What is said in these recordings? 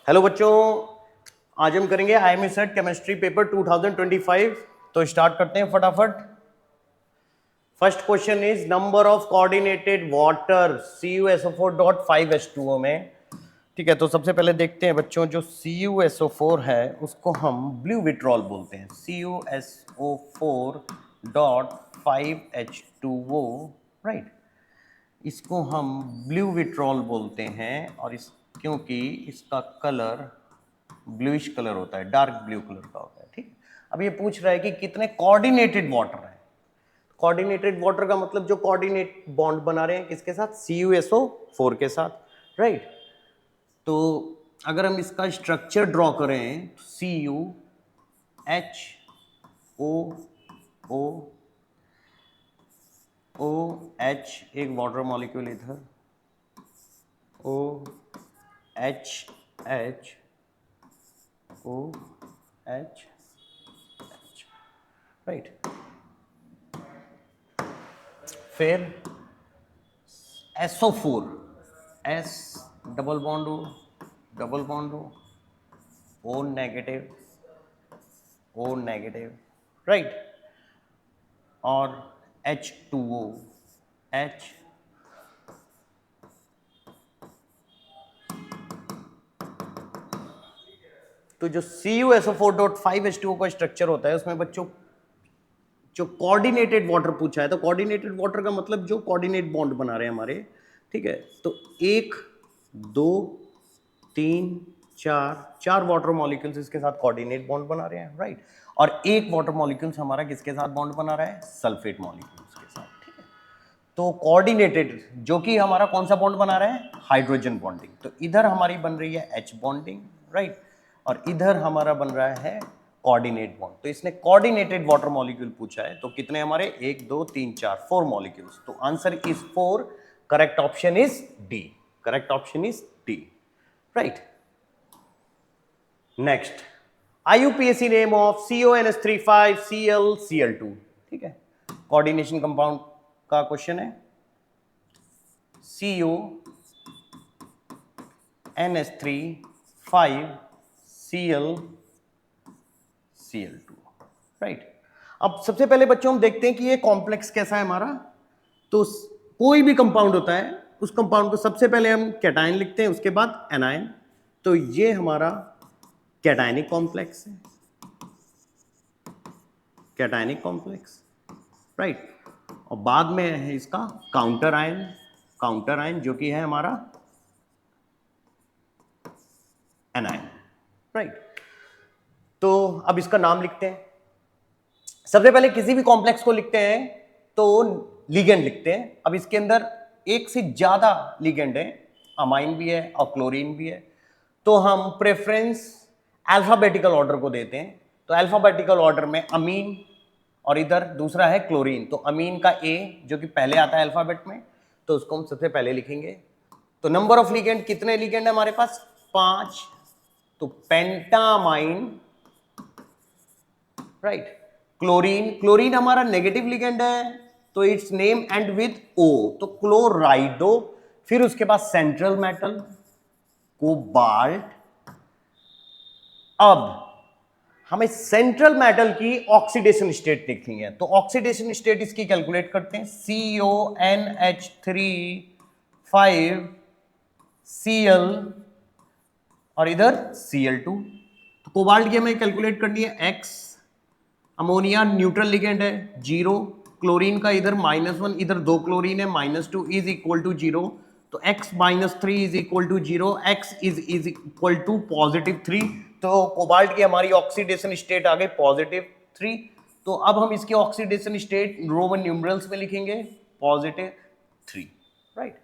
Hello बच्चों, आज हम करेंगे IME सेट केमिस्ट्री पेपर 2025। तो स्टार्ट करते हैं फटाफट। First question is number of coordinated water CuSO4.5H2O में। ठीक है, तो सबसे पहले देखते हैं बच्चों, जो CuSO4 है उसको हम ब्लू विट्रॉल बोलते हैं। CuSO4.5H2O, right. इसको हम ब्लू विट्रॉल बोलते हैं और इस क्योंकि इसका कलर ब्लूइश कलर होता है, डार्क ब्लू कलर का होता है। ठीक। अब ये पूछ रहा है कि कितने कोऑर्डिनेटेड वाटर है। कोऑर्डिनेटेड वाटर का मतलब जो कोऑर्डिनेट बॉन्ड बना रहे हैं किसके साथ, CuSO4 के साथ, राइट। तो अगर हम इसका स्ट्रक्चर ड्रॉ करें तो CuHOOH, एक वाटर मॉलिक्यूल इधर, OHH, OH, राइट। फिर SO4, S double bond O, double bond O, O negative, right. और H2O, H, तो जो CuSO4.5H2O का स्ट्रक्चर होता है उसमें बच्चों जो कोऑर्डिनेटेड वाटर पूछा है, तो कोऑर्डिनेटेड वाटर का मतलब जो कोऑर्डिनेट बॉन्ड बना रहे हैं हमारे, ठीक है। तो एक, दो, तीन, चार वाटर मॉलिक्यूल्स इसके साथ कोऑर्डिनेट बॉन्ड बना रहे हैं, राइट। और एक वाटर मॉलिक्यूल्स हमारा किसके साथ बॉन्ड बना रहा है, सल्फेट मॉलिक्यूल्स के साथ, ठीक है। तो कोऑर्डिनेटेड जो कि हमारा कौन सा बॉन्ड बना रहा है, हाइड्रोजन बॉन्डिंग। तो इधर हमारी बन रही है H बॉन्डिंग, राइट। और इधर हमारा बन रहा है कोऑर्डिनेट बॉन्ड। तो इसने कोऑर्डिनेटेड वाटर मॉलिक्यूल पूछा है, तो कितने हमारे, 1 2 3 4, 4 मॉलिक्यूल्स। तो answer is 4। Correct option is D. Correct option is D, right. Next, IUPAC name of CONH35ClCl2, ठीक है। कोऑर्डिनेशन कंपाउंड का क्वेश्चन है। CONH35ClCl2, right. अब सबसे पहले बच्चों हम देखते हैं कि ये कॉम्प्लेक्स कैसा है हमारा। तो कोई भी कंपाउंड होता है उस कंपाउंड को सबसे पहले हम कैटायन लिखते हैं, उसके बाद एनायन। तो ये हमारा कैटायनिक कॉम्प्लेक्स है, कैटायनिक कॉम्प्लेक्स, राइट। और बाद में है इसका काउंटर आयन, काउंटर आयन जो कि है हमारा एनायन, राइट। तो अब इसका नाम लिखते हैं। सबसे पहले किसी भी कॉम्प्लेक्स को लिखते हैं तो लिगेंड लिखते हैं। अब इसके अंदर एक से ज्यादा लिगेंड है, अमाइन भी है और क्लोरीन भी है। तो हम प्रेफरेंस अल्फाबेटिकल ऑर्डर को देते हैं। तो अल्फाबेटिकल ऑर्डर में अमीन और इधर दूसरा है क्लोरीन। तो अमीन का ए जो कि पहले आता है अल्फाबेट में, तो उसको हम सबसे पहले लिखेंगे। तो नंबर ऑफ लिगेंड, कितने लिगेंड है हमारे पास, 5। तो पेंटामाइन, राइट। क्लोरीन, क्लोरीन हमारा नेगेटिव लिगेंड है, तो it's name and with O, तो क्लोराइडो। फिर उसके बाद सेंट्रल मेटल कोबाल्ट। अब हमें सेंट्रल मेटल की ऑक्सीडेशन स्टेट देखनी है, तो ऑक्सीडेशन स्टेट इसकी कैलकुलेट करते हैं। CONH3 5Cl और इधर Cl2। तो कोबाल्ट की हमें कैलकुलेट करनी है X। अमोनिया न्यूट्रल लिगेंड है, 0। क्लोरीन का इधर -1, इधर 2 क्लोरीन है, -2 इज इक्वल टू 0। तो x -3 is equal to 0, x is equal to +3। तो कोबाल्ट की हमारी ऑक्सीडेशन स्टेट आ गई +3। तो अब हम इसकी ऑक्सीडेशन स्टेट रोमन न्यूमरल्स में लिखेंगे +3, राइट।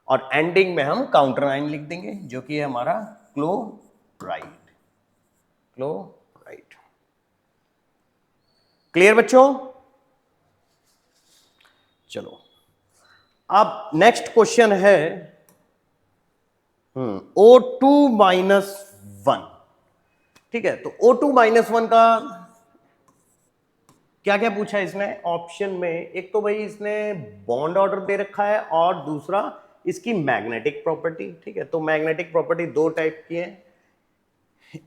और एंडिंग में हम काउंटर आयन लिख देंगे जो कि है हमारा क्लोराइड, क्लोराइड। क्लियर बच्चों? चलो अब नेक्स्ट क्वेश्चन है O2-1, ठीक है। तो O2-1 का क्या क्या पूछा है इसने ऑप्शन में। एक तो भाई इसने बॉन्ड ऑर्डर दे रखा है और दूसरा इसकी मैग्नेटिक प्रॉपर्टी, ठीक है। तो मैग्नेटिक प्रॉपर्टी दो टाइप की है,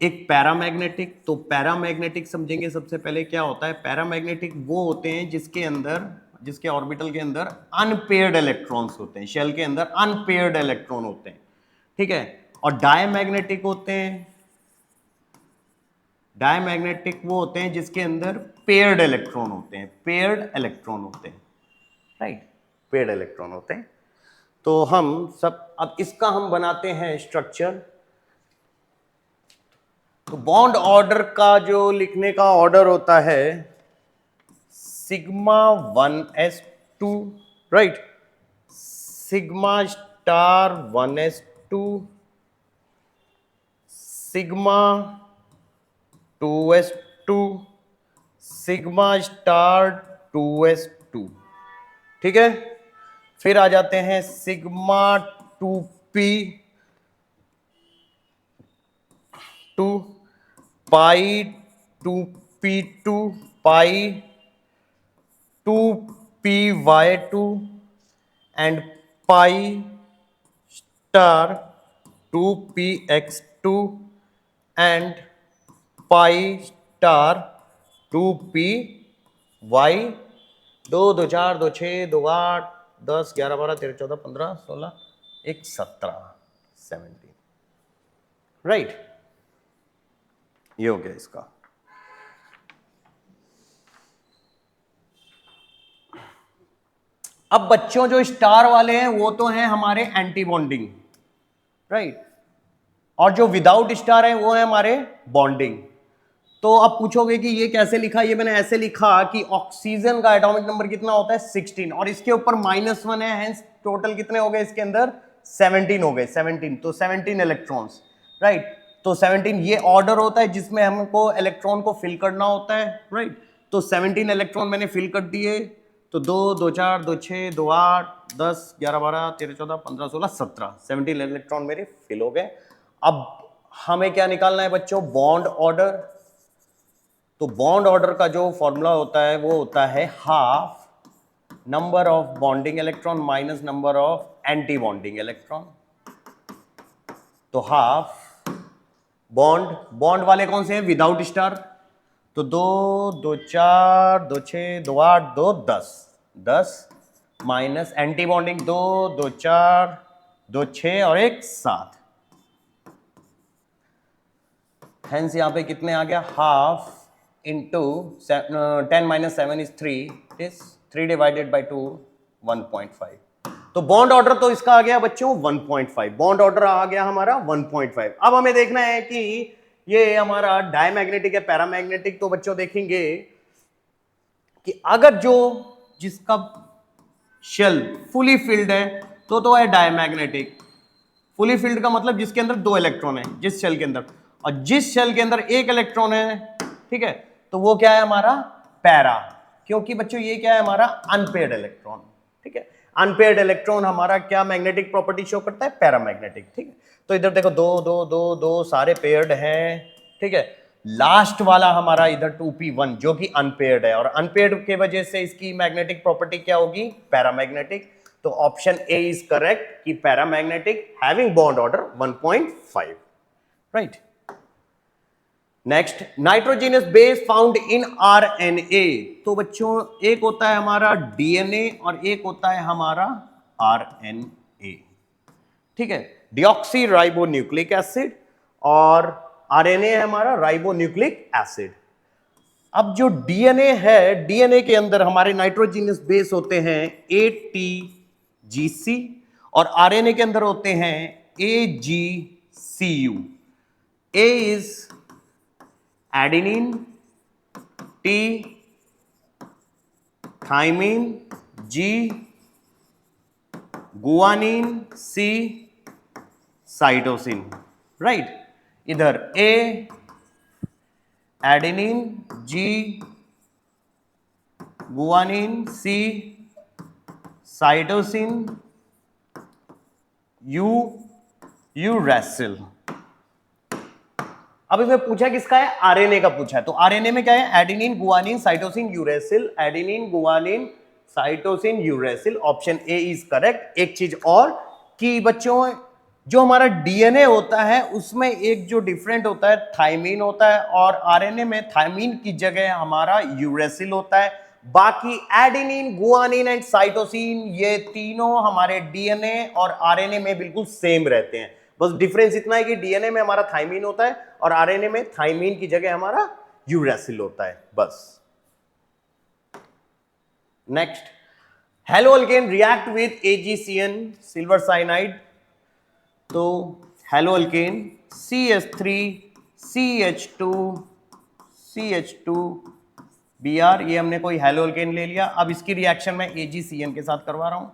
एक पैरामैग्नेटिक, तो पैरामैग्नेटिक समझेंगे सबसे पहले क्या होता है। पैरामैग्नेटिक वो होते हैं जिसके अंदर, जिसके ऑर्बिटल के अंदर अनपेयर्ड इलेक्ट्रॉन्स होते हैं, शेल के अंदर अनपेयर्ड इलेक्ट्रॉन होते हैं, ठीक है। और डायमैग्नेटिक होते हैं, डायमैग्नेटिक वो होते हैं जिसके अंदर पेयर्ड इलेक्ट्रॉन होते हैं, पेयर्ड इलेक्ट्रॉन होते हैं, राइट, पेयर्ड इलेक्ट्रॉन होते हैं। तो हम सब अब इसका हम बनाते हैं स्ट्रक्चर। तो बॉन्ड ऑर्डर का जो लिखने का ऑर्डर होता है sigma 1s2, right, sigma star 1s2, sigma 2s2, sigma star 2s2, ठीक है। फिर आ जाते हैं sigma 2p 2, pi 2p2, pi 2py2 and pi star 2px2 and pi star 2py। 2 2 4 2 6 2 8 10 11 12 13 14 15 16 1 17 17, right, ये हो गया इसका। अब बच्चों जो स्टार वाले हैं वो तो हैं हमारे एंटी बॉन्डिंग, राइट, और जो विदाउट स्टार है वो है हमारे बॉन्डिंग। तो अब पूछोगे कि ये कैसे लिखा, ये मैंने ऐसे लिखा कि ऑक्सीजन का एटॉमिक नंबर कितना होता है 16 और इसके ऊपर -1 है, हेंस टोटल कितने हो गए इसके अंदर 17 हो गए, 17, तो 17 इलेक्ट्रॉन्स, राइट। तो 17 ये ऑर्डर होता है जिसमें हमको इलेक्ट्रॉन को फिल करना होता है, राइट। तो 17 इलेक्ट्रॉन मैंने फिल कर दिए, तो 2 2 4 2 6 2 8 10 11 12 13 14 15 16 17 17 इलेक्ट्रॉन मेरे फिल हो गए। अब हमें क्या निकालना है बच्चों, बॉन्ड ऑर्डर। तो बॉन्ड ऑर्डर का जो फॉर्मूला होता है वो होता है half number of bonding electron minus number of anti bonding electron. तो हाफ बॉन्ड, बॉन्ड वाले कौन से हैं विदाउट स्टार, तो 2 2 4 2 6 2 8 2 10 10 माइनस एंटी बॉन्डिंग 2 2 4 2 6 और 1 7, हेंस यहां पे कितने आ गया, half into 10 minus 7 is 3, is 3 divided by 2 1.5। तो बॉन्ड ऑर्डर तो इसका आ गया बच्चों 1.5, बॉन्ड ऑर्डर आ गया हमारा 1.5। अब हमें देखना है कि ये हमारा डायमैग्नेटिक है पैरामैग्नेटिक। तो बच्चों देखेंगे कि अगर जो जिसका शेल फुली फिल्ड है तो है डायमैग्नेटिक। फुली फिल्ड का मतलब जिसके अंदर 2 इलेक्ट्रॉन है जिस शेल के अंदर, और जिस शेल के अंदर 1 इलेक्ट्रॉन है, ठीक है, तो वो क्या है हमारा पैरा, क्योंकि बच्चों ये क्या है हमारा अनपेयर्ड इलेक्ट्रॉन, ठीक है। अनपेयर्ड इलेक्ट्रॉन हमारा क्या मैग्नेटिक प्रॉपर्टी शो करता है, पैरामैग्नेटिक, ठीक है। तो इधर देखो 2 2 2 2 सारे पेयर्ड हैं, ठीक है। लास्ट वाला हमारा इधर 2p1 जो कि अनपेयर्ड है, और अनपेयर्ड के वजह से इसकी मैग्नेटिक प्रॉपर्टी क्या होगी, पैरामैग्नेटिक। तो ऑप्शन ए इज करेक्ट कि paramagnetic having bond order 1.5, right. Next, nitrogenous base found in RNA. तो बच्चों एक होता है हमारा डीएनए और एक होता है हमारा आरएनए, ठीक है, डिऑक्सी राइबो न्यूक्लिक एसिड, और आरएनए है हमारा राइबो न्यूक्लिक एसिड। अब जो डीएनए है, डीएनए के अंदर हमारे नाइट्रोजीनियस बेस होते हैं ATGC और आरएनए के अंदर होते हैं AGCU। A is adenine, T thymine, G guanine, C cytosine, right. इधर A adenine, G guanine, C cytosine, U uracil. अब इसमें पूछा किसका है, आरएनए का पूछा है। तो आरएनए में क्या है, adenine guanine cytosine uracil, adenine guanine cytosine uracil. Option A is correct. एक चीज और कि बच्चों जो हमारा डीएनए होता है उसमें एक जो डिफरेंट होता है थायमीन होता है, और आरएनए में थायमीन की जगह हमारा यूरेसिल होता है। बाकी एडेनिन, गुआनिन एंड साइटोसिन ये तीनों हमारे डीएनए और आरएनए में बिल्कुल सेम रहते हैं। बस डिफरेंस इतना है कि डीएनए में हमारा थायमीन होता है और आरएनए में थायमीन की जगह हमारा यूरेसिल होता है, बस। Next, halo alkane react with AgCN silver cyanide. तो halo alkane CH3 CH2 CH2Br, ये हमने कोई हेलो अल्केन ले लिया। अब इसकी रिएक्शन मैं AgCN के साथ करवा रहा हूं,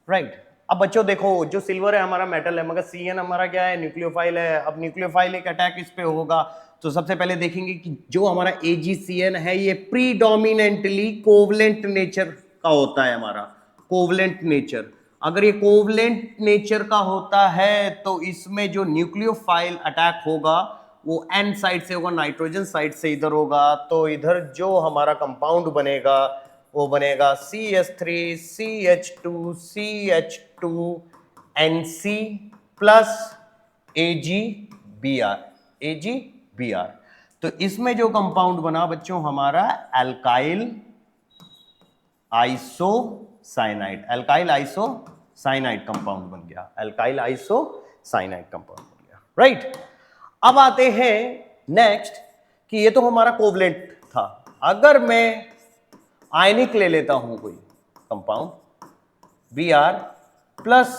राइट। अब बच्चों देखो, जो सिल्वर है हमारा मेटल है, मगर CN हमारा क्या है, न्यूक्लियोफाइल है। अब न्यूक्लियोफाइल एक अटैक इस पे होगा, तो सबसे पहले देखेंगे कि जो हमारा AgCN है ये प्रीडोमिनेंटली कोवलेंट नेचर का होता है, हमारा कोवलेंट नेचर। अगर ये कोवलेंट नेचर का होता है तो इसमें जो न्यूक्लियोफाइल अटैक होगा वो N साइड से होगा, नाइट्रोजन साइड से इधर होगा। तो इधर जो हमारा कंपाउंड बनेगा वो बनेगा CH3 CH2 CH2NC plus AgBr। तो इसमें जो कंपाउंड बना बच्चों हमारा alkyl isocyanide, alkyl isocyanide compound बन गया, एल्काइल आइसोसाइनाइड कंपाउंड बन गया, राइट। अब आते हैं नेक्स्ट कि ये तो हमारा कोवलेंट था। अगर मैं आयनिक ले लेता हूं कोई compound Br plus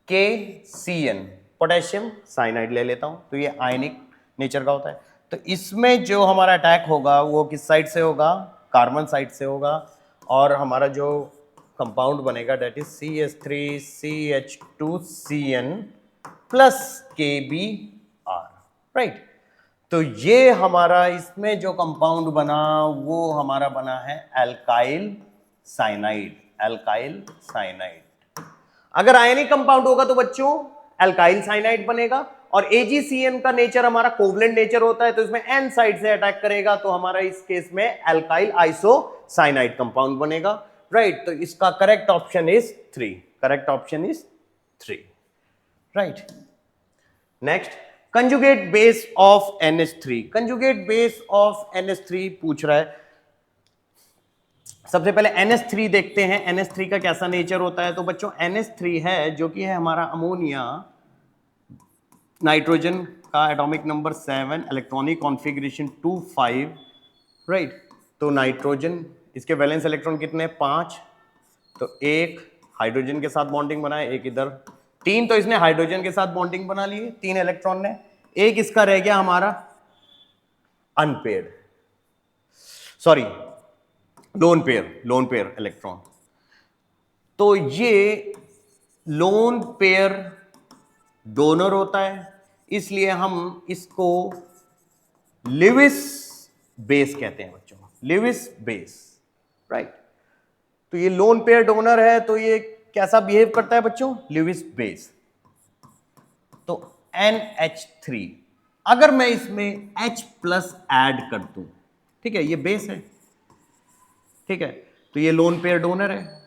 KCN potassium cyanide ले लेता हूं, तो ये आयनिक नेचर का होता है। तो इसमें जो हमारा अटैक होगा वो किस साइड से होगा, कार्बन साइड से होगा, और हमारा जो कंपाउंड बनेगा that is CH3 CH2CN plus KBr, right. तो ये हमारा इसमें जो कंपाउंड बना वो हमारा बना है एल्काइल साइनाइड, एल्काइल साइनाइड। अगर आयनिक कंपाउंड होगा तो बच्चों एल्काइल साइनाइड बनेगा, और AgCN का नेचर हमारा कोवलेंट नेचर होता है, तो इसमें N साइड से अटैक करेगा, तो हमारा इस केस में एल्काइल आइसोसाइनाइड कंपाउंड बनेगा, राइट। तो इसका correct option is 3, correct option is 3, right. Next, conjugate base of NH3, conjugate base of NH3 पूछ रहा है। सबसे पहले NH3 देखते हैं, NH3 का कैसा नेचर होता है। तो बच्चों NH3 है जो कि है हमारा अमोनिया, नाइट्रोजन का atomic number 7, electronic configuration 2,5, right. तो नाइट्रोजन, इसके वैलेंस इलेक्ट्रॉन कितने, 5, तो एक हाइड्रोजन के साथ बॉन्डिंग बनाए, एक इधर 3, तो इसने हाइड्रोजन के साथ बॉन्डिंग बना ली 3 इलेक्ट्रॉन ने। एक इसका रह गया हमारा unpaired, sorry lone pair electron. तो ये लोन पेयर डोनर होता है, इसलिए हम इसको लिविस बेस कहते हैं बच्चों, लिविस बेस, राइट। तो ये लोन पेयर डोनर है, तो ये कैसा बिहेव करता है बच्चों, लिविस बेस। तो NH3, अगर मैं इसमें H प्लस ऐड कर दूं, ठीक है, ये बेस है, ठीक है, तो ये लोन पेयर डोनर है,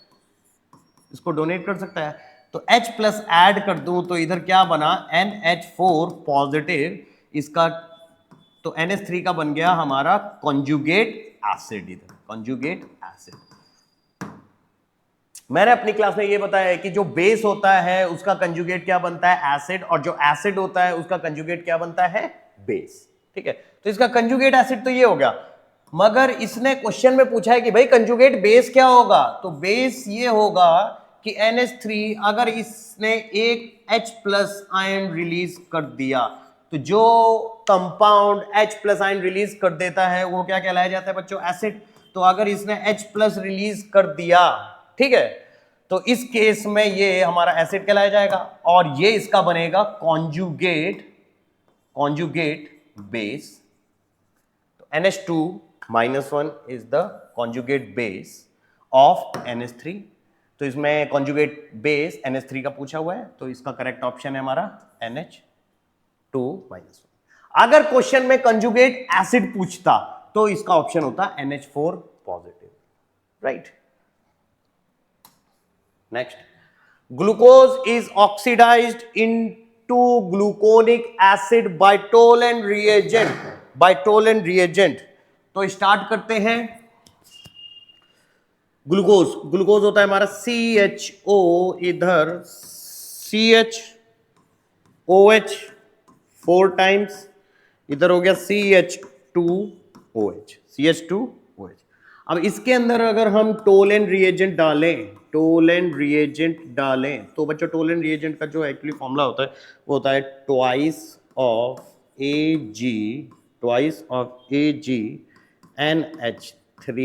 इसको डोनेट कर सकता है। तो H प्लस ऐड कर दूं तो इधर क्या बना, NH4 पॉजिटिव, इसका तो NH3 का बन गया हमारा कॉन्जुगेट एसिड, इधर कॉन्जुगेट एसिड। मैंने अपनी क्लास में ये बताया है कि जो बेस होता है उसका कंजुगेट क्या बनता है, एसिड, और जो एसिड होता है उसका कंजुगेट क्या बनता है, बेस, ठीक है। तो इसका कंजुगेट एसिड तो ये हो गया, मगर इसने क्वेश्चन में पूछा है कि भाई कंजुगेट बेस क्या होगा। तो बेस ये होगा कि NH3 अगर इसने एक H प्लस आयन रिलीज कर दिया, तो जो compound H plus ion release कर देता है वो क्या कहलाया जाता है बच्चों, एसिड। तो अगर इसने H प्लस रिलीज कर दिया, ठीक है, तो इस केस में ये हमारा एसिड कहलाया जाएगा, और ये इसका बनेगा कॉन्जुगेट बेस। तो NH2-1 is the conjugate base of NH3। तो इसमें कॉन्जुगेट बेस NH3 का पूछा हुआ है, तो इसका करेक्ट ऑप्शन है हमारा NH2-1। अगर क्वेश्चन में कंजुगेट एसिड पूछता तो इसका ऑप्शन होता NH4 positive, right. Next, glucose is oxidised into gluconic acid by Tollens reagent. तो स्टार्ट करते हैं। ग्लूकोज होता है हमारा CHO, इधर CHOH 4 टाइम्स, इधर हो गया CH2OH। अब इसके अंदर अगर हम टोलेंट रिएजेंट डालें तो बच्चों टोलेंट रिएजेंट का जो एक्चुअली फॉर्मूला होता है वो होता है twice of AG NH3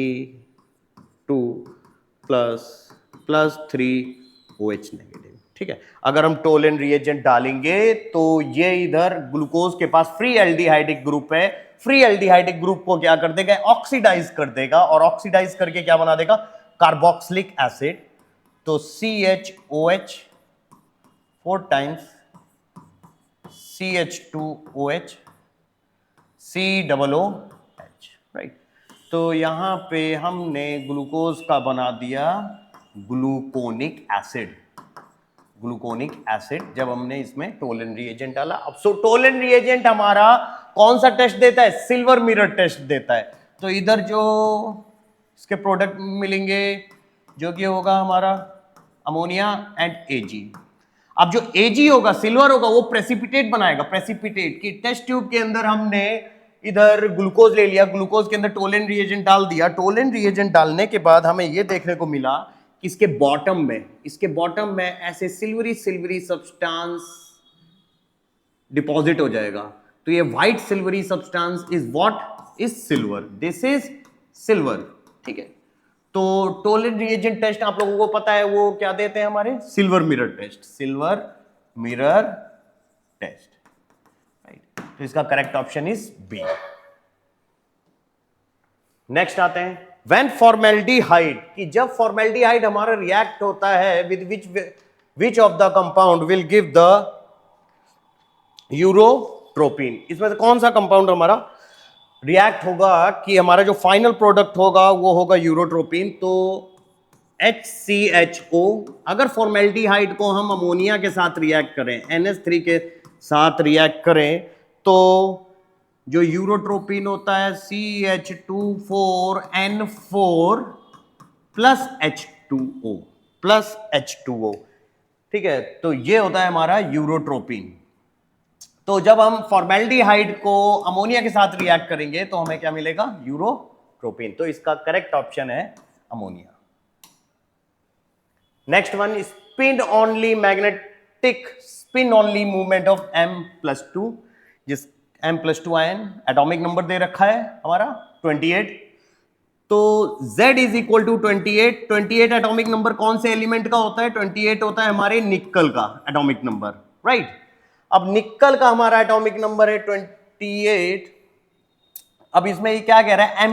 plus 3OH negative. ठीक है, अगर हम टोलेंट रिएजेंट डालेंगे तो ये इधर ग्लूकोज के पास फ्री एल्डिहाइडिक ग्रुप है, फ्री एल्डिहाइडिक ग्रुप को क्या कर देगा, ऑक्सीडाइज कर देगा, और ऑक्सीडाइज करके क्या बना देगा, कार्बोक्सिलिक एसिड। तो CHOH 4 times CH2OH COOH, right. तो यहां पे हमने ग्लूकोज का बना दिया ग्लूकोनिक एसिड जब हमने इसमें टोलेंट रिएजेंट डाला। अब सो टोलेंट रिएजेंट हमारा कौन सा टेस्ट देता है, सिल्वर मिरर टेस्ट देता है। तो इधर जो इसके प्रोडक्ट मिलेंगे जो कि होगा हमारा अमोनिया एंड AG। अब जो AG होगा, सिल्वर होगा, वो प्रेसिपिटेट बनाएगा, प्रेसिपिटेट की टेस्ट ट्यूब के अंदर हमने इधर ग्लूकोज ले लिया, ग्लूकोज के अंदर टोलेंट रिएजेंट डाल दिया। टोलेंट रिएजेंट डालने के बाद हमें यह देखने को मिला कि इसके बॉटम में ऐसे सिल्वरी सब्सटेंस डिपॉजिट हो जाएगा। तो ये white silvery substance is what, is silver, this is silver. ठीक है, तो टोलेंट रिएजेंट टेस्ट आप लोगों को पता है वो क्या देते हैं हमारे, सिल्वर मिरर टेस्ट, राइट। तो इसका correct option is B. Next आते हैं व्हेन फॉर्मेल्डिहाइड, कि जब फॉर्मेल्डिहाइड हमारा रिएक्ट होता है with which of the compound will give the urotropine. इसमें से कौन सा कंपाउंड हमारा रिएक्ट होगा कि हमारा जो फाइनल प्रोडक्ट होगा वो होगा यूरोट्रोपिन। तो HCHO, अगर फॉर्मेल्डिहाइड को हम अमोनिया के साथ रिएक्ट करें, NH3 के साथ रिएक्ट करें, तो जो यूरोट्रोपिन होता है CH2 4N4 प्लस H2O। ठीक है, तो ये होता है हमारा यूरोट्रोपिन। तो जब हम फॉर्मेल्डिहाइड को अमोनिया के साथ रिएक्ट करेंगे तो हमें क्या मिलेगा, यूरोट्रोपिन। तो इसका करेक्ट ऑप्शन है ammonia. Next one, spin only movement of M+2, जिस M+2 आयन एटॉमिक नंबर दे रखा है हमारा 28। तो Z is equal to 28 atomic number कौन से एलिमेंट का होता है, 28 होता है हमारे निकल का एटॉमिक नंबर, राइट। अब निकल का हमारा एटॉमिक नंबर है 28। अब इसमें ये क्या कह रहा है,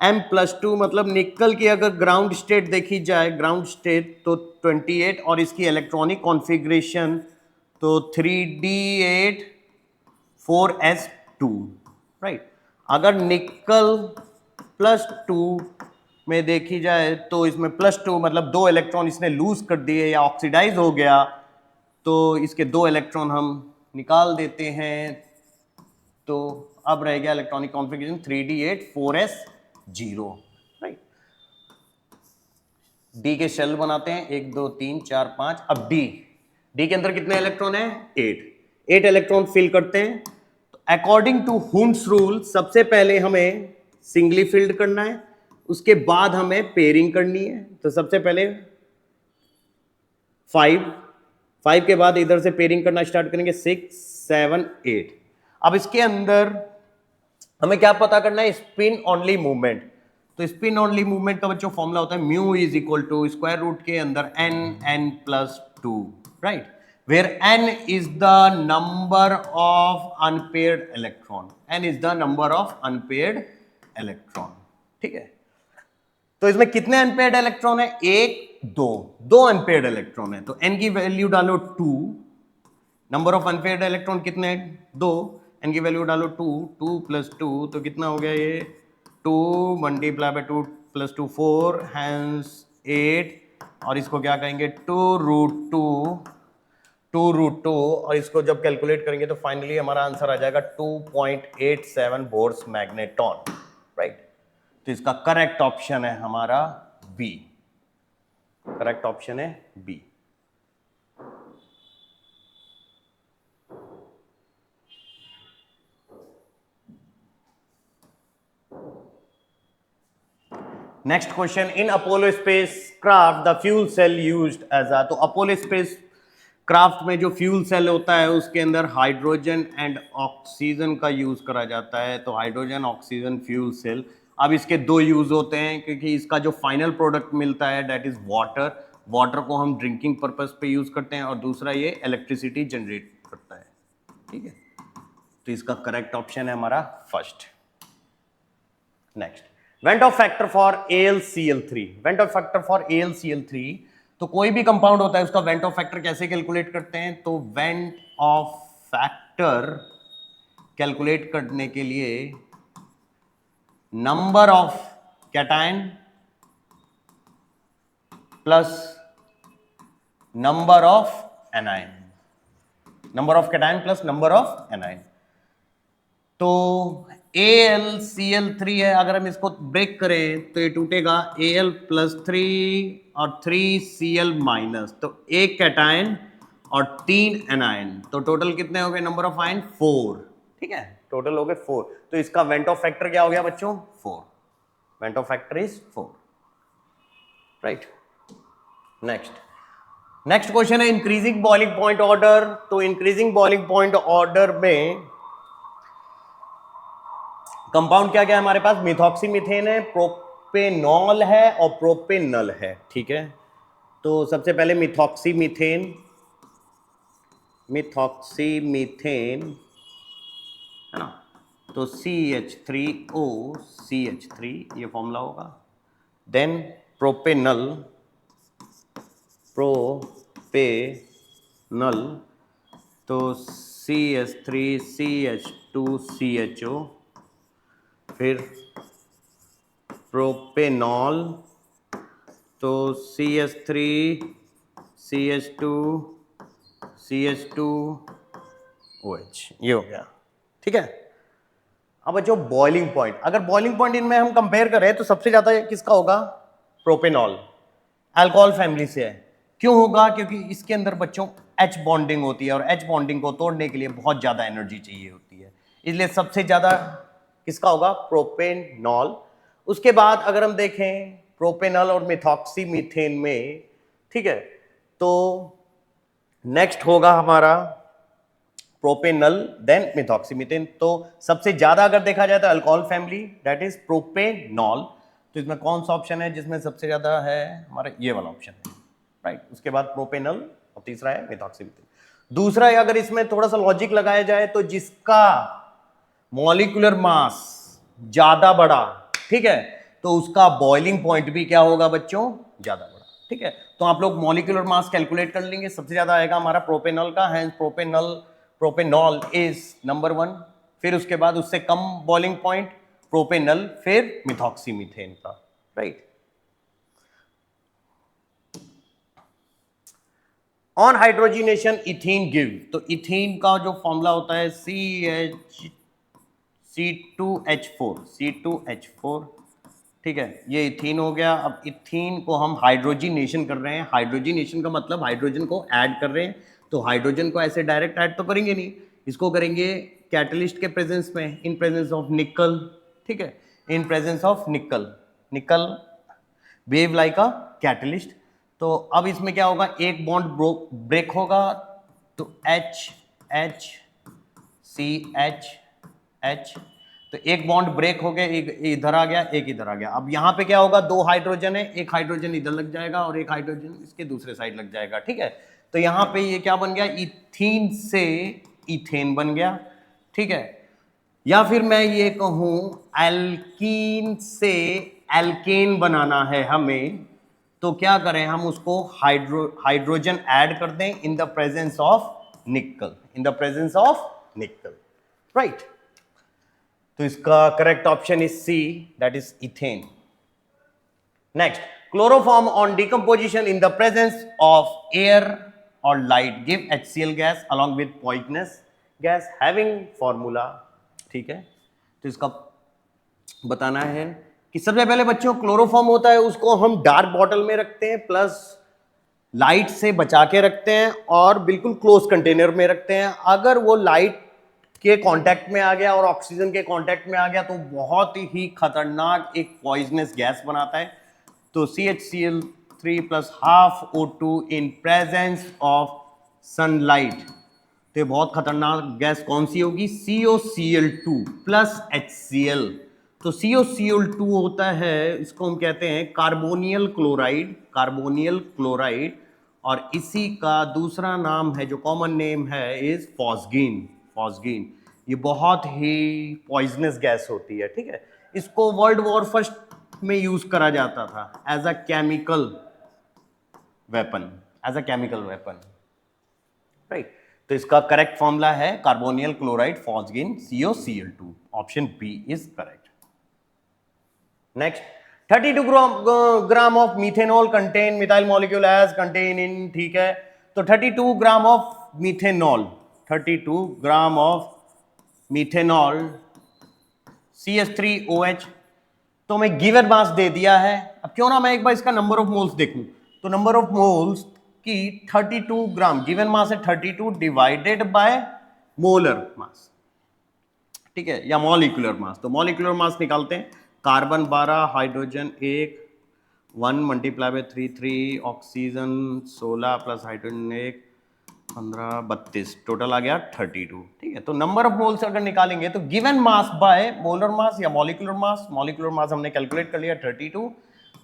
M+2 मतलब निकल की अगर ग्राउंड स्टेट देखी जाए, ग्राउंड स्टेट तो 28 और इसकी इलेक्ट्रॉनिक कॉन्फ़िगरेशन तो 3D8 4s2, राइट। अगर निकल +2 में देखी जाए तो इसमें +2 मतलब 2 इलेक्ट्रॉन इसने लूज कर दिए या ऑक्सीडाइज हो गया, तो इसके 2 इलेक्ट्रॉन हम निकाल देते हैं। तो अब रह गया electronic configuration 3D8 4s0, right. D के शेल बनाते हैं 1 2 3 4 5। अब डी के अंदर कितने इलेक्ट्रॉन है, 8 इलेक्ट्रॉन फिल करते हैं। तो अकॉर्डिंग टू हुंड्स रूल सबसे पहले हमें सिंगली फिल्ड करना है, उसके बाद हमें पेयरिंग करनी है। तो सबसे पहले 5 के बाद इधर से पेयरिंग करना स्टार्ट करेंगे 6 7 8। अब इसके अंदर हमें क्या पता करना है, स्पिन ओनली मूवमेंट। तो स्पिन ओनली मूवमेंट का बच्चों फॉर्मूला होता है mu is equal to square root के अंदर n+2, right, where n is the number of unpaired electron, ठीक है। तो इसमें कितने अनपेयर्ड इलेक्ट्रॉन है, 1 2 अनपेयर्ड इलेक्ट्रॉन है। तो n की वैल्यू डालो 2, नंबर ऑफ अनपेयर्ड इलेक्ट्रॉन कितने हैं, 2, n की वैल्यू डालो 2 + 2 तो कितना हो गया ये 2 × 2 + 2 4 हैंस 8 और इसको क्या कहेंगे 2√2 और इसको जब कैलकुलेट करेंगे तो फाइनली हमारा आंसर आ जाएगा 2.87 वोल्ट्स मैग्नेटॉन, राइट। तो इसका करेक्ट ऑप्शन है हमारा बी, करेक्ट ऑप्शन है B. Next question, in Apollo spacecraft the fuel cell used as a, तो अपोलो स्पेस क्राफ्ट में जो फ्यूल सेल होता है उसके अंदर हाइड्रोजन एंड ऑक्सीजन का यूज करा जाता है। तो हाइड्रोजन ऑक्सीजन फ्यूल सेल, अब इसके दो यूज होते हैं क्योंकि इसका जो फाइनल प्रोडक्ट मिलता है दैट इज वाटर, वाटर को हम ड्रिंकिंग पर्पस पे यूज करते हैं, और दूसरा ये इलेक्ट्रिसिटी जनरेट करता है, ठीक है। तो इसका करेक्ट ऑप्शन है हमारा first. Next, went of factor for AlCl3, went of factor for AlCl3, तो कोई भी कंपाउंड होता है उसका वेंट ऑफ फैक्टर कैसे कैलकुलेट करते हैं, तो वेंट ऑफ फैक्टर कैलकुलेट करने के लिए number of cation plus number of anion, number of cation plus number of anion. तो AlCl3 है, अगर हम इसको ब्रेक करें तो ये टूटेगा Al प्लस 3 और 3Cl माइनस, तो एक कैटायन और 3 एनायन, तो टोटल कितने हो गए नंबर ऑफ आयन 4, ठीक है, टोटल हो गए 4। तो इसका वेंट ऑफ फैक्टर क्या हो गया बच्चों 4, went of factor is 4, right. Next question है इंक्रीजिंग बॉइलिंग पॉइंट ऑर्डर, तो इंक्रीजिंग बॉइलिंग पॉइंट ऑर्डर में कंपाउंड क्या क्या है हमारे पास, मिथॉक्सीमीथेन है, प्रोपेनॉल है और प्रोपेनल है, ठीक है। तो सबसे पहले मिथॉक्सीमीथेन है ना, तो CH3OCH3 ये फॉर्मूला होगा। देन प्रोपेनल तो CH3CH2CHO, फिर प्रोपेनॉल तो CH3CH2CH2OH, ये हो गया, ठीक है। अब बच्चों बॉइलिंग पॉइंट, अगर बॉइलिंग पॉइंट इनमें हम कंपेयर करें तो सबसे ज्यादा किसका होगा, प्रोपेनॉल, अल्कोहल फैमिली से है। क्यों होगा, क्योंकि इसके अंदर बच्चों H बॉन्डिंग होती है और H बॉन्डिंग को तोड़ने के लिए बहुत ज्यादा एनर्जी चाहिए होती है, इसलिए सबसे ज्यादा किसका होगा, प्रोपेनॉल। उसके बाद अगर हम देखें प्रोपेनॉल और मिथॉक्सीमीथेन में, ठीक है, तो नेक्स्ट होगा हमारा प्रोपेनल देन मिथॉक्सीमीथेन। तो सबसे ज्यादा अगर देखा जाए तो alcohol family that is propanol, तो इसमें कौन सा ऑप्शन है जिसमें सबसे ज्यादा है, हमारा ये वाला ऑप्शन है, राइट। उसके बाद प्रोपेनल और तीसरा है मिथॉक्सीमीथेन। दूसरा है, अगर इसमें थोड़ा सा लॉजिक लगाया जाए तो जिसका मॉलिक्यूलर मास ज्यादा बड़ा, ठीक है, तो उसका बॉइलिंग पॉइंट भी क्या होगा बच्चों, ज्यादा बड़ा, ठीक है। तो आप लोग मॉलिक्यूलर मास कैलकुलेट कर लेंगे, सबसे ज्यादा आएगा हमारा प्रोपेनॉल का, है प्रोपेनॉल इज नंबर 1, फिर उसके बाद उससे कम बॉइलिंग पॉइंट प्रोपेनल, फिर मिथॉक्सीमीथेन का, right. On hydrogenation ethene give, तो इथीन का जो फॉर्मूला होता है C2H4, ठीक है, ये इथीन हो गया। अब इथीन को हम हाइड्रोजिनेशन कर रहे हैं, हाइड्रोजिनेशन का मतलब हाइड्रोजन को ऐड कर रहे हैं, तो हाइड्रोजन को ऐसे डायरेक्ट ऐड तो करेंगे नहीं, इसको करेंगे कैटलिस्ट के प्रेजेंस में, इन प्रेजेंस ऑफ निकल, ठीक है, इन प्रेजेंस ऑफ निकल बिहेव लाइक अ कैटलिस्ट। तो अब इसमें क्या होगा, एक बॉन्ड ब्रेक होगा, तो HCH, तो एक बॉन्ड ब्रेक हो गया, एक इधर आ गया, एक इधर आ गया। अब यहां पे क्या होगा, दो हाइड्रोजन है, एक हाइड्रोजन इधर लग जाएगा और एक हाइड्रोजन इसके दूसरे साइड लग जाएगा, ठीक है। तो यहां पे ये क्या बन गया, इथीन से इथेन बन गया, ठीक है। या फिर मैं ये कहूं एल्कीन से एल्केन बनाना है हमें, तो क्या करें, हम उसको हाइड्रोजन ऐड कर दें in the presence of nickel, right. तो इसका correct option is C, that is ethane. Next, chloroform on decomposition in the presence of air और light give HCl gas along with poisonous gas having formula. ठीक है, तो इसका बताना है कि सबसे पहले बच्चों क्लोरोफॉर्म होता है उसको हम डार्क बॉटल में रखते हैं, प्लस लाइट से बचा के रखते हैं और बिल्कुल क्लोज कंटेनर में रखते हैं। अगर वो लाइट के कांटेक्ट में आ गया और ऑक्सीजन के कांटेक्ट में आ गया तो बहुत ही खतरनाक एक पॉइजनस गैस बनाता है। तो CHCl3 plus half O2 in presence of sunlight, तो बहुत खतरनाक गैस कौन सी होगी? COCl2 plus HCl। तो COCl2 होता है, इसको हम कहते हैं कार्बोनियल क्लोराइड, कार्बोनियल क्लोराइड, और इसी का दूसरा नाम है जो कॉमन नेम है इज फॉस्गीन, फॉस्गीन। ये बहुत ही पॉइजनस गैस होती है। ठीक है, इसको वर्ल्ड वॉर फर्स्ट में यूज करा जाता था as a chemical weapon, as a chemical weapon, right. तो इसका करेक्ट फॉर्मूला है carbonyl chloride phosgene COCl2, option B is correct. Next, 32 gram of methanol contain methyl molecule as contain in, ठीक है, तो 32 gram of methanol, 32 gram of methanol CH3OH, तो मैं given mass दे दिया है। अब क्यों ना मैं एक बार इसका नंबर ऑफ मोल्स देखूं, तो नंबर ऑफ मोल्स की 32 ग्राम, गिवन मास है 32 डिवाइडेड बाय मोलर मास, ठीक है, या मॉलिक्यूलर मास। तो मॉलिक्यूलर मास निकालते हैं, carbon 12, hydrogen 1, 1 multiply by 3 oxygen 16 plus hydrogen 1 15 32, total आ गया 32। ठीक है, तो नंबर ऑफ मोल्स अगर निकालेंगे तो given mass by molar mass या मॉलिक्यूलर मास, मॉलिक्यूलर मास हमने कैलकुलेट कर लिया 32,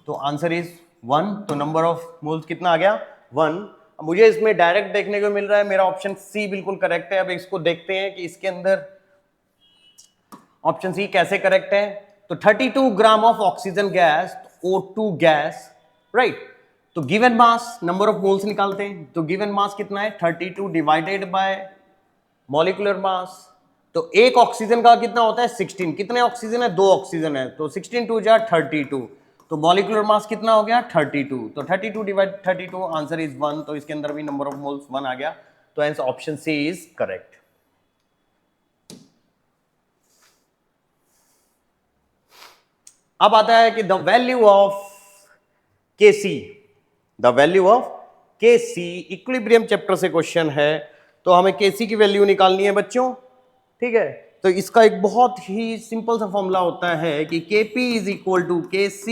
तो आंसर इज 1। तो नंबर ऑफ मोल्स कितना आ गया? 1। मुझे इसमें डायरेक्ट देखने को मिल रहा है मेरा ऑप्शन सी बिल्कुल करेक्ट है। अब इसको देखते हैं कि इसके अंदर ऑप्शन सी कैसे करेक्ट है। तो 32 gram of oxygen gas, O2 gas, right. तो given mass, number of moles निकालते हैं, तो गिवन मास कितना है? 32 डिवाइडेड बाय मॉलिक्यूलर मास। तो एक ऑक्सीजन का कितना होता है? 16। कितने ऑक्सीजन है? 2 ऑक्सीजन है, तो 16 2 जा 32। तो मॉलिक्यूलर मास कितना हो गया? 32। तो 32 डिवाइड 32, आंसर इज 1। तो इसके अंदर भी नंबर ऑफ मोल्स 1 आ गया, तो answer option C is correct. अब आता है कि the value of Kc, the value of Kc, equilibrium chapter से क्वेश्चन है, तो हमें Kc की वैल्यू निकालनी है बच्चों। ठीक है, तो इसका एक बहुत ही सिंपल सा फॉर्मूला होता है कि Kp is equal to Kc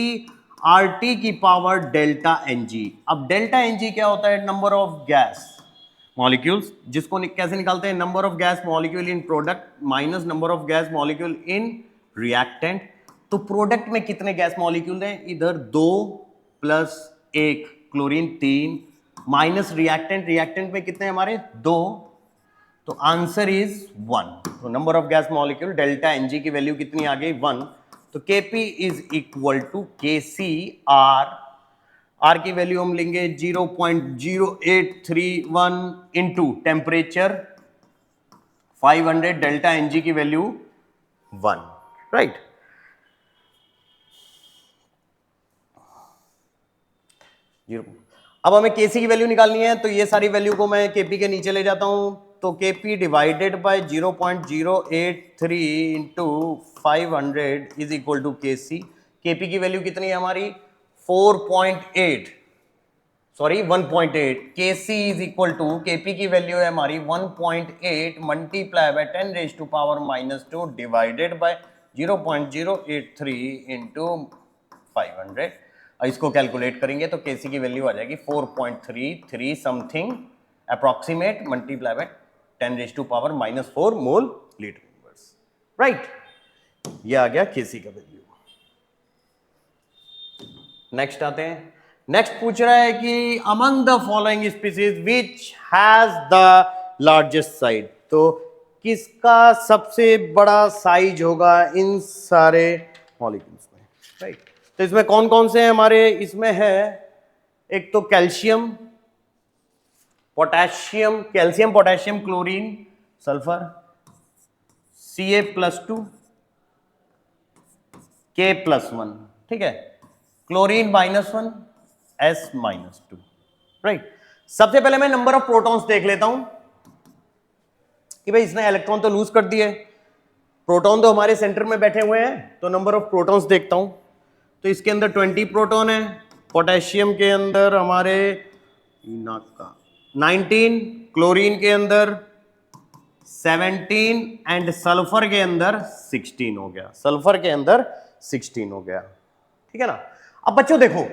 RT की पावर डेल्टा Ng। अब डेल्टा Ng क्या होता है? नंबर ऑफ गैस मॉलिक्यूल्स, जिसको कैसे निकालते हैं? Number of gas molecule in product minus number of gas molecule in reactant. तो प्रोडक्ट में कितने गैस मॉलिक्यूल हैं? इधर 2 plus 1 chlorine 3, minus reactant, reactant में कितने हमारे? 2, तो आंसर इज 1। तो number of gas molecule delta Ng की वैल्यू कितनी आ गई? 1। तो Kp is equal to Kc R की वैल्यू हम लेंगे 0.0831 इंटू टेम्परेचर 500, डेल्टा Ng की वैल्यू 1, राइट। अब हमें Kc की वैल्यू निकालनी है, तो ये सारी वैल्यू को मैं Kp के नीचे ले जाता हूं, तो Kp divided by 0.083 into 500 is equal to Kc। Kp की वैल्यू कितनी है हमारी? 4.8, sorry 1.8। Kc is equal to, Kp की वैल्यू है हमारी 1.8 multiply by 10 raise to power -2 divided by 0.083 into 500। इसको कैलकुलेट करेंगे तो Kc की वैल्यू आ जाएगी 4.33 something approximate multiply by 10 raise to power -4 mole litre inverse, right. ये आ गया Kc का वैल्यू। नेक्स्ट आते हैं, नेक्स्ट पूछ रहा है कि among the following species which has the largest size, तो किसका सबसे बड़ा साइज होगा इन सारे मॉलिक्यूल्स में, राइट। तो इसमें कौन कौन से हैं हमारे? इसमें है एक तो calcium, potassium, calcium potassium chlorine sulphur, Ca+2 K+1, ठीक है। Chlorine -1 S-2, right. सबसे पहले मैं नंबर ऑफ प्रोटॉन्स देख लेता हूं कि भाई इसने इलेक्ट्रॉन तो लूज कर दिए, प्रोटॉन तो हमारे सेंटर में बैठे हुए हैं, तो नंबर ऑफ प्रोटॉन्स देखता हूं। तो इसके अंदर 20 प्रोटॉन है, पोटेशियम के अंदर हमारे 19, क्लोरीन के अंदर 17 एंड सल्फर के अंदर 16 हो गया, सल्फर के अंदर 16 हो गया, ठीक है ना। अब बच्चों देखो,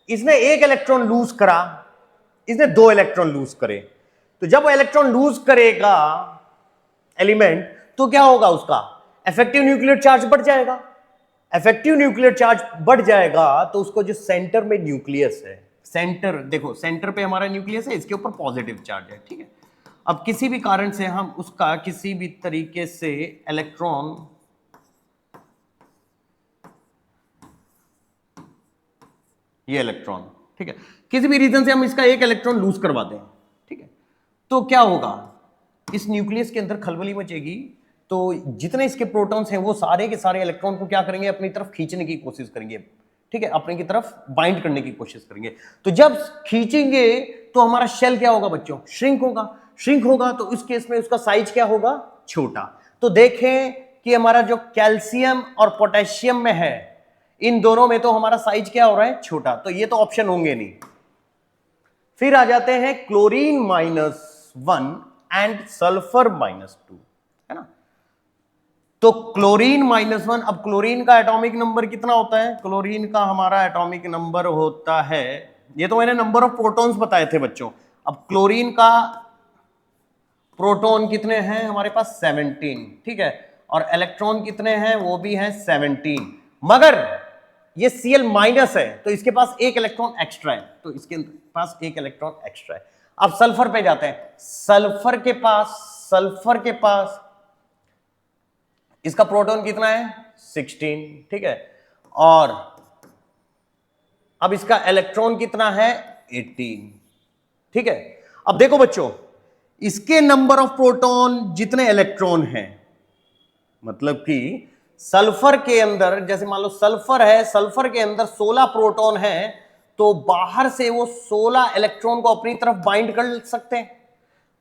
इसने एक इलेक्ट्रॉन लूज करा, इसने 2 इलेक्ट्रॉन लूज करे, तो जब वो इलेक्ट्रॉन लूज करेगा एलिमेंट, तो क्या होगा, उसका इफेक्टिव न्यूक्लियर चार्ज बढ़ जाएगा। इफेक्टिव न्यूक्लियर चार्ज बढ़ जाएगा तो उसको जो सेंटर में न्यूक्लियस है, सेंटर देखो, सेंटर पे हमारा न्यूक्लियस है, इसके ऊपर पॉजिटिव चार्ज है, ठीक है। अब किसी भी कारण से हम उसका किसी भी तरीके से इलेक्ट्रॉन ये इलेक्ट्रॉन, ठीक है, किसी भी रीजन से हम इसका एक इलेक्ट्रॉन लूज करवाते हैं, ठीक है, तो क्या होगा, इस न्यूक्लियस के अंदर खलबली मचेगी, तो जितने इसके प्रोटॉन्स हैं वो सारे के सारे इलेक्ट्रॉन को क्या करेंगे, अपनी तरफ खींचने की कोशिश करेंगे, ठीक है, अपने की तरफ बाइंड करने की कोशिश करेंगे। तो जब खींचेंगे तो हमारा शेल क्या होगा बच्चों, श्रिंक होगा, श्रिंक होगा तो इस केस में उसका साइज क्या होगा, छोटा। तो देखें कि हमारा जो कैल्शियम और पोटेशियम में है, इन दोनों में तो हमारा साइज क्या हो रहा है, छोटा, तो ये तो ऑप्शन होंगे नहीं। फिर आ जाते हैं क्लोरीन -1 एंड सल्फर -2, है ना। तो क्लोरीन -1, अब क्लोरीन का एटॉमिक नंबर कितना होता है, क्लोरीन का हमारा एटॉमिक नंबर होता है, ये तो मैंने नंबर ऑफ प्रोटॉन्स बताए थे बच्चों। अब क्लोरीन का प्रोटॉन कितने हैं हमारे पास, 17, ठीक है, और इलेक्ट्रॉन कितने हैं, वो भी हैं 17, मगर ये Cl- है तो इसके पास एक इलेक्ट्रॉन एक्स्ट्रा है, तो इसके पास एक इलेक्ट्रॉन एक्स्ट्रा है। अब सल्फर पे जाते हैं, सल्फर के पास इसका प्रोटॉन कितना है, 16, ठीक है, और अब इसका इलेक्ट्रॉन कितना है, 18, ठीक है। अब देखो बच्चों, इसके नंबर ऑफ प्रोटॉन जितने इलेक्ट्रॉन हैं, मतलब कि सल्फर के अंदर, जैसे मान लो सल्फर है, सल्फर के अंदर 16 प्रोटॉन है, तो बाहर से वो 16 इलेक्ट्रॉन को अपनी तरफ बाइंड कर सकते हैं,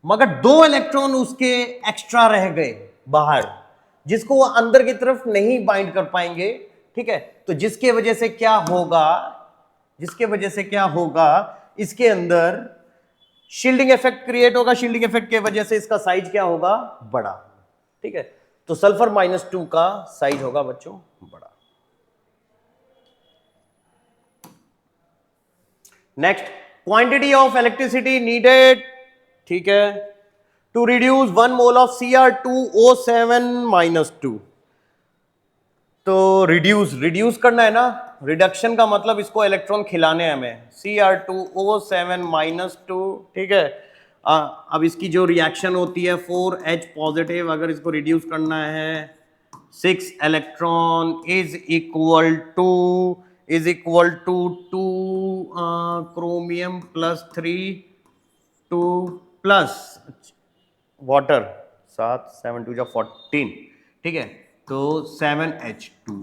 मगर 2 इलेक्ट्रॉन उसके एक्स्ट्रा रह गए बाहर, जिसको वो अंदर की तरफ नहीं बाइंड कर पाएंगे, ठीक है। तो जिसके वजह से क्या होगा, इसके अंदर शील्डिंग इफेक्ट क्रिएट होगा, शील्डिंग इफेक्ट की वजह से इसका साइज क्या होगा, बड़ा, ठीक है। तो सल्फर -2 का साइज होगा बच्चों बड़ा। Next, quantity of electricity needed, ठीक है, to reduce 1 mole of Cr2O7-2। तो रिड्यूस करना है ना, रिडक्शन का मतलब इसको इलेक्ट्रॉन खिलाने हैं हमें, Cr2O7-2, ठीक है। अब इसकी जो रिएक्शन होती है 4H पॉजिटिव, अगर इसको रिड्यूस करना है 6 electron is equal to 2 chromium +3 2 plus water 7 7 2 14, ठीक है, तो 7H2,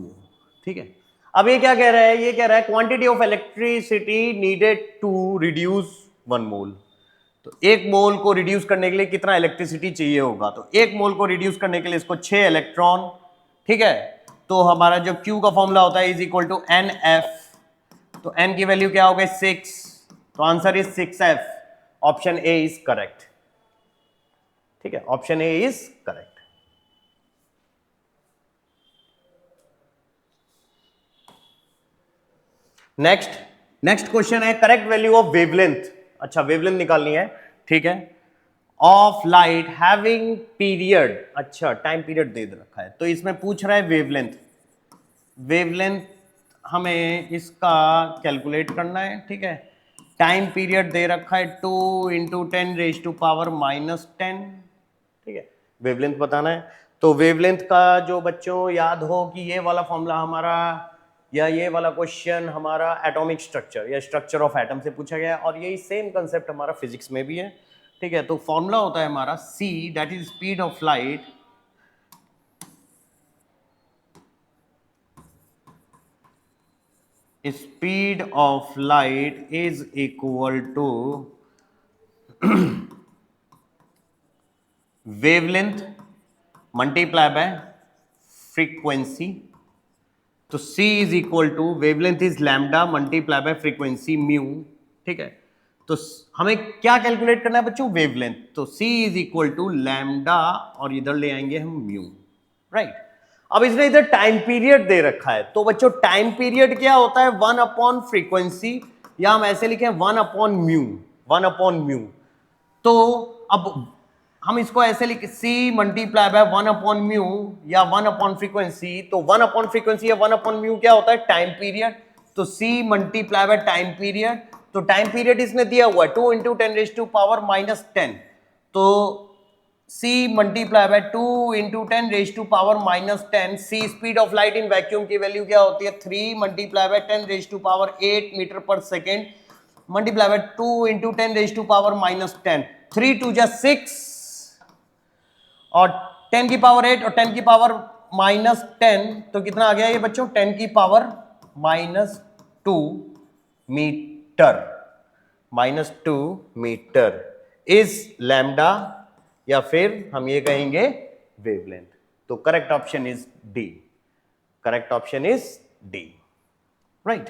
ठीक है। अब ये क्या कह रहा है, ये कह रहा है quantity of electricity needed to reduce 1 mole. तो 1 मोल को रिड्यूस करने के लिए कितना इलेक्ट्रिसिटी चाहिए होगा, तो 1 मोल को रिड्यूस करने के लिए इसको 6 इलेक्ट्रॉन, ठीक है। तो हमारा जो Q का फॉर्मूला होता है = NF, तो N की वैल्यू क्या हो गई, 6, तो answer is 6F, option A is correct, ठीक है, option A is correct. Next question है करेक्ट वैल्यू ऑफ वेवलेंथ। अच्छा, वेवलेंथ निकालनी है, ठीक है, ऑफ लाइट हैविंग पीरियड, अच्छा टाइम पीरियड दे रखा है, तो इसमें पूछ रहा है वेवलेंथ हमें इसका कैलकुलेट करना है, ठीक है। टाइम पीरियड दे रखा है 2 × 10⁻⁻10, ठीक है, वेवलेंथ बताना है। तो वेवलेंथ का जो बच्चों याद हो कि ये वाला फॉर्मूला हमारा, या ये वाला क्वेश्चन हमारा एटॉमिक स्ट्रक्चर या स्ट्रक्चर ऑफ एटम से पूछा गया, और यही सेम कंसेप्ट हमारा फिजिक्स में भी है, ठीक है। तो फॉर्मूला होता है हमारा c, that is speed of light, speed of light is equal to wavelength multiply by frequency. तो c is equal to wavelength is lambda multiply by frequency mu. ठीक है, तो हमें क्या कैलकुलेट करना है बच्चों? वेवलेंथ। तो c is equal to lambda और इधर ले आएंगे हम म्यू, राइट। अब इसने इधर टाइम पीरियड दे रखा है, तो बच्चों टाइम पीरियड क्या होता है? 1 अपॉन फ्रीक्वेंसी, या हम ऐसे लिखें 1 अपॉन म्यू, 1 अपॉन म्यू। तो अब हम इसको ऐसे लिखे c multiply by 1 upon mu या 1 अपॉन फ्रीक्वेंसी। तो 1 अपॉन फ्रीक्वेंसी या 1 अपॉन म्यू क्या होता है? Time period. तो c multiply by time period. तो टाइम पीरियड इसने दिया हुआ है 2 इंटू 10⁻⁻10। तो c multiply by 2 into 10⁻⁻10। c speed of light in vacuum की वैल्यू क्या होती है? 3 मल्टीप्लाई बाय 10⁸ मीटर पर सेकेंड मल्टीप्लाई बाय 2 इंटू 10⁻⁻10। 3 2 जा 6 और 10 की पावर 8 और 10 की पावर -10, तो कितना आ गया ये बच्चों? 10 की पावर -2 मीटर, -2 मीटर इज लैम्डा, या फिर हम ये कहेंगे वेवलेंथ। तो correct option is D. Correct option is D, right.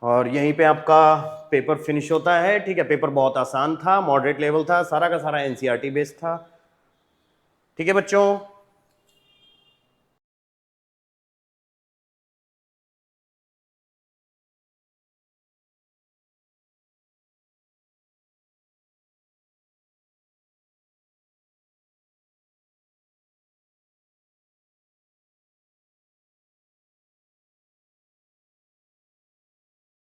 और यहीं पे आपका पेपर फिनिश होता है। ठीक है, पेपर बहुत आसान था, मॉडरेट लेवल था, सारा का सारा एनसीईआरटी बेस्ड था। ठीक है बच्चों।